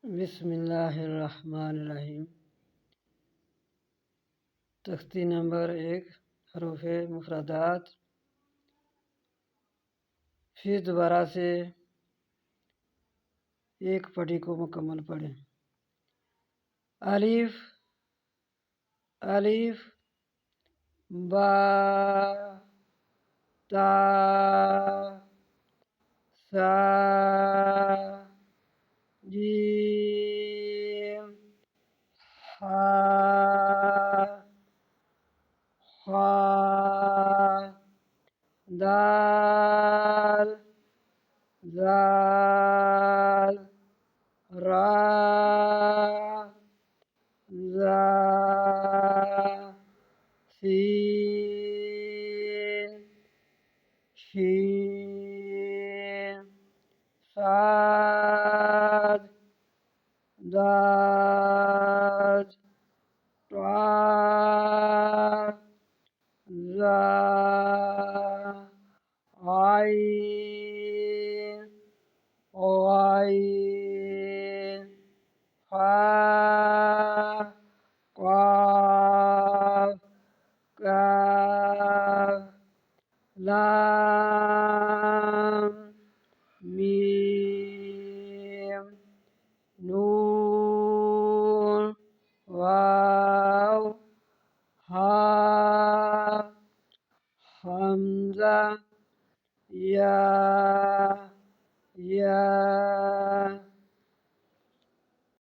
बिस्मिल्लाहिर्रहमानिर्रहीम। तख्ती नंबर 1 हरूफ मुफरदात। फिर दोबारा से एक पढ़ी को मुकम्मल पढ़ें। अलिफ अलिफ, बा ता सा जीम हा हा दाल ज़ाल रा ज़ा सीन शीन साद दाद ता ज़ा आइन आइन फा क़ाफ़ काफ़ लाम मीम नून वाव हा हमज़ा या